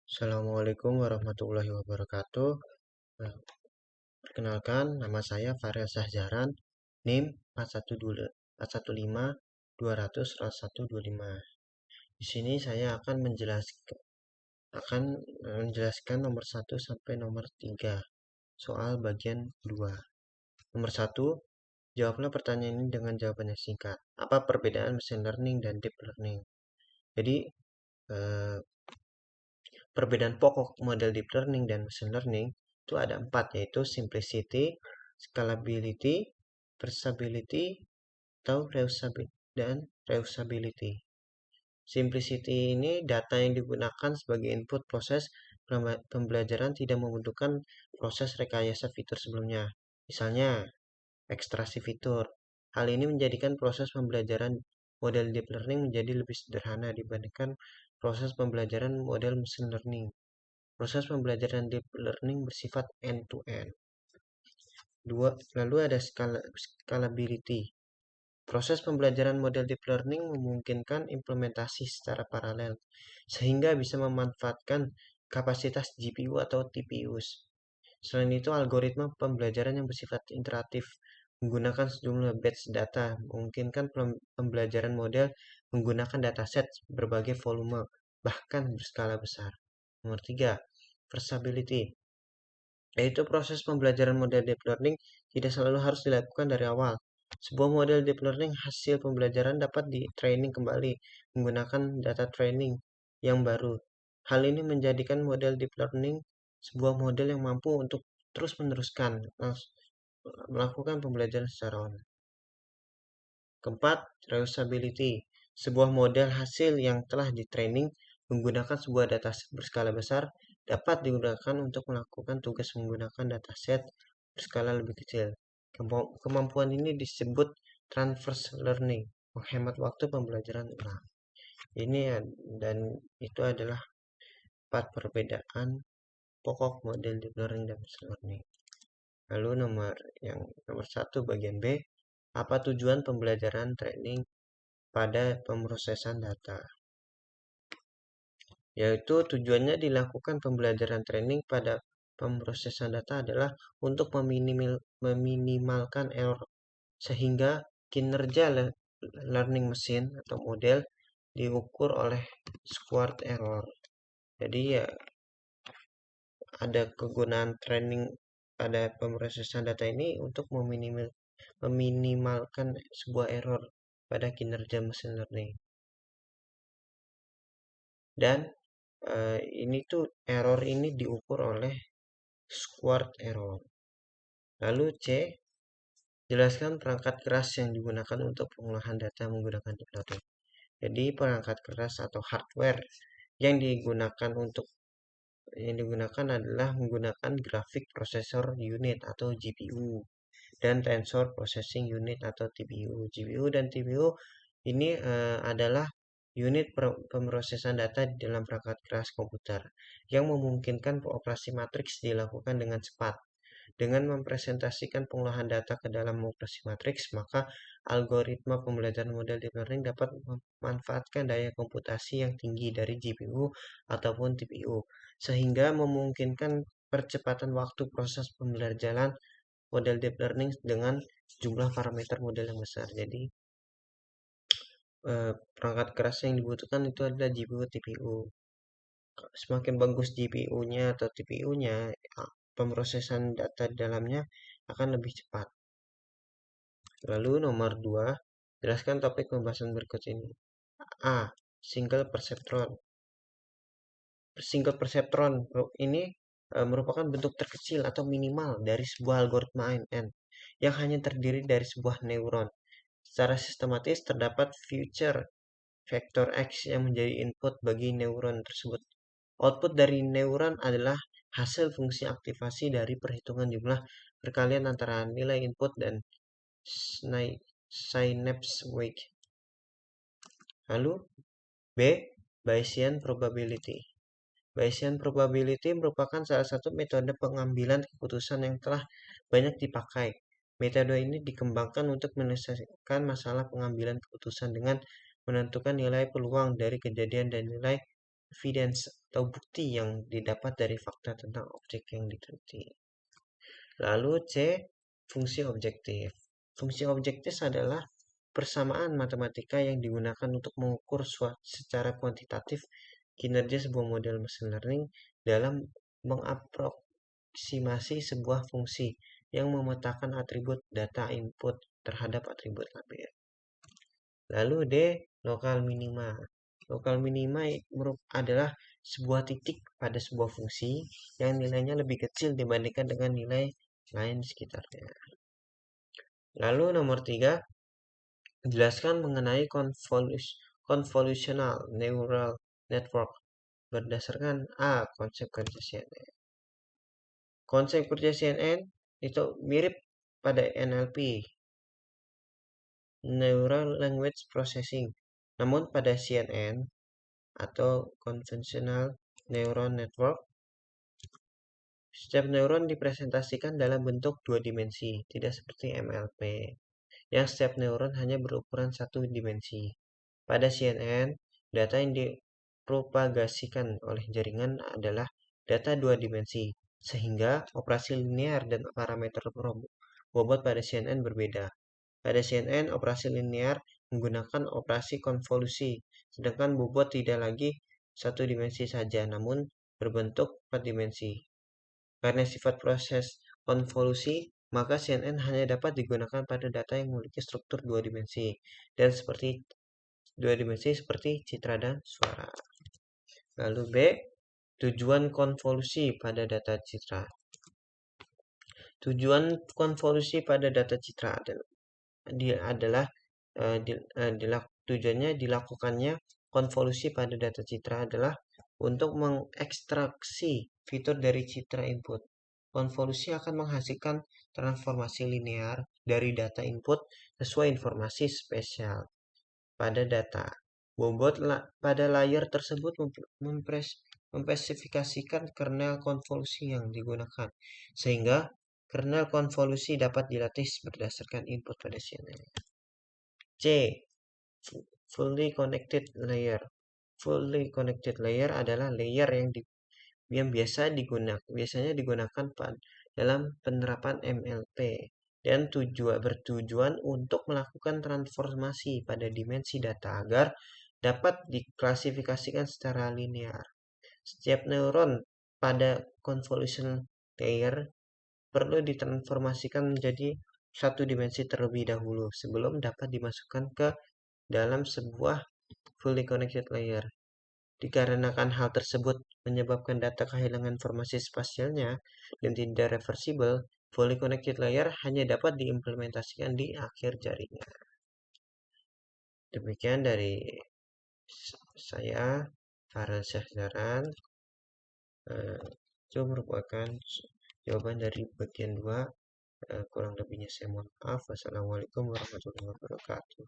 Assalamualaikum warahmatullahi wabarakatuh. Nah, Perkenalkan, nama saya Faryal Syahjaran, NIM 415-200-125. Di sini saya akan menjelaskan nomor 1 sampai nomor 3 soal bagian 2. Nomor 1, jawablah pertanyaan ini dengan jawaban yang singkat. Apa perbedaan machine learning dan deep learning? Jadi, eh, perbedaan pokok model deep learning dan machine learning itu ada 4, yaitu simplicity, scalability, versability, atau reusability. Simplicity ini data yang digunakan sebagai input proses pembelajaran tidak membutuhkan proses rekayasa fitur sebelumnya. Misalnya, ekstraksi fitur. Hal ini menjadikan proses pembelajaran model deep learning menjadi lebih sederhana dibandingkan proses pembelajaran model machine learning. Proses pembelajaran deep learning bersifat end-to-end. Lalu ada scalability. Proses pembelajaran model deep learning memungkinkan implementasi secara paralel, sehingga bisa memanfaatkan kapasitas GPU atau TPUs. Selain itu, algoritma pembelajaran yang bersifat iteratif menggunakan sejumlah batch data memungkinkan pembelajaran model menggunakan dataset berbagai volume, bahkan berskala besar. Nomor 3, versability, yaitu proses pembelajaran model deep learning tidak selalu harus dilakukan dari awal. Sebuah model deep learning hasil pembelajaran dapat di-training kembali menggunakan data training yang baru. Hal ini menjadikan model deep learning sebuah model yang mampu untuk terus-meneruskan melakukan pembelajaran secara online. Keempat, reusability. Sebuah model hasil yang telah di-training menggunakan sebuah dataset berskala besar dapat digunakan untuk melakukan tugas menggunakan dataset berskala lebih kecil. Kemampuan ini disebut transverse learning, menghemat waktu pembelajaran ulang. Ini dan itu adalah 4 perbedaan pokok model deep learning dan machine learning. Lalu nomor 1 bagian B, apa tujuan pembelajaran training pada pemrosesan data? Yaitu tujuannya dilakukan pembelajaran training pada pemrosesan data adalah untuk meminimalkan error, sehingga kinerja learning machine atau model diukur oleh squared error. Jadi ya ada kegunaan training pada pemrosesan data ini untuk meminimalkan sebuah error pada kinerja machine learning. Dan error ini diukur oleh squared error. Lalu C, jelaskan perangkat keras yang digunakan untuk pengolahan data menggunakan deep learning. Jadi perangkat keras atau hardware yang digunakan adalah menggunakan graphic processor unit atau GPU dan tensor processing unit atau TPU. GPU dan TPU ini adalah unit pemrosesan data di dalam perangkat keras komputer yang memungkinkan operasi matriks dilakukan dengan cepat. Dengan mempresentasikan pengolahan data ke dalam operasi matriks, maka algoritma pembelajaran model deep learning dapat memanfaatkan daya komputasi yang tinggi dari GPU ataupun TPU, sehingga memungkinkan percepatan waktu proses pembelajaran model deep learning dengan jumlah parameter model yang besar. Jadi perangkat keras yang dibutuhkan itu adalah GPU, TPU. Semakin bagus GPU-nya atau TPU-nya, pemrosesan data di dalamnya akan lebih cepat. Lalu nomor 2, jelaskan topik pembahasan berikut ini. A. Single perceptron. Single perceptron ini merupakan bentuk terkecil atau minimal dari sebuah algoritma ANN yang hanya terdiri dari sebuah neuron. Secara sistematis terdapat feature vektor X yang menjadi input bagi neuron tersebut. Output dari neuron adalah hasil fungsi aktivasi dari perhitungan jumlah perkalian antara nilai input dan synapse weight. Lalu B. Bayesian probability. Bayesian probability merupakan salah satu metode pengambilan keputusan yang telah banyak dipakai. Metode ini dikembangkan untuk menyelesaikan masalah pengambilan keputusan dengan menentukan nilai peluang dari kejadian dan nilai evidence atau bukti yang didapat dari fakta tentang objek yang diteliti. Lalu C, fungsi objektif. Fungsi objektif adalah persamaan matematika yang digunakan untuk mengukur secara kuantitatif kinerja sebuah model machine learning dalam mengapproksimasi sebuah fungsi yang memetakan atribut data input terhadap atribut label. Lalu D, lokal minima. Lokal minima adalah sebuah titik pada sebuah fungsi yang nilainya lebih kecil dibandingkan dengan nilai lain di sekitarnya. Lalu nomor 3, jelaskan mengenai convolutional neural network berdasarkan A. Konsep kerja CNN. Konsep kerja CNN itu mirip pada NLP, Neural Language Processing. Namun pada CNN atau Convolutional Neural Network, setiap neuron dipresentasikan dalam bentuk 2 dimensi, tidak seperti MLP, yang setiap neuron hanya berukuran 1 dimensi. Pada CNN, data yang dipropagasikan oleh jaringan adalah data 2 dimensi, sehingga operasi linear dan parameter bobot pada CNN berbeda. Pada CNN, operasi linear menggunakan operasi konvolusi, sedangkan bobot tidak lagi 1 dimensi saja, namun berbentuk 4 dimensi. Karena sifat proses konvolusi, maka CNN hanya dapat digunakan pada data yang memiliki struktur 2 dimensi dan seperti 2 dimensi seperti citra dan suara. Lalu B, tujuan konvolusi pada data citra. Tujuan konvolusi pada data citra adalah tujuannya dilakukannya konvolusi pada data citra adalah untuk mengekstraksi fitur dari citra input. Konvolusi akan menghasilkan transformasi linear dari data input sesuai informasi spesial pada data. Bobot pada layar tersebut memspesifikasikan kernel konvolusi yang digunakan, sehingga kernel konvolusi dapat dilatih berdasarkan input pada CNN. C. Fully connected layer. Fully connected layer adalah layer yang biasanya digunakan dalam penerapan MLP dan bertujuan untuk melakukan transformasi pada dimensi data agar dapat diklasifikasikan secara linear. Setiap neuron pada convolution layer perlu ditransformasikan menjadi 1 dimensi terlebih dahulu sebelum dapat dimasukkan ke dalam sebuah fully connected layer. Dikarenakan hal tersebut menyebabkan data kehilangan informasi spasialnya dan tidak reversible, fully connected layer hanya dapat diimplementasikan di akhir jaringan. Demikian dari saya, Farhan Syahzaran. Itu merupakan jawaban dari bagian 2. Kurang lebihnya saya mohon maaf. Wassalamualaikum warahmatullahi wabarakatuh.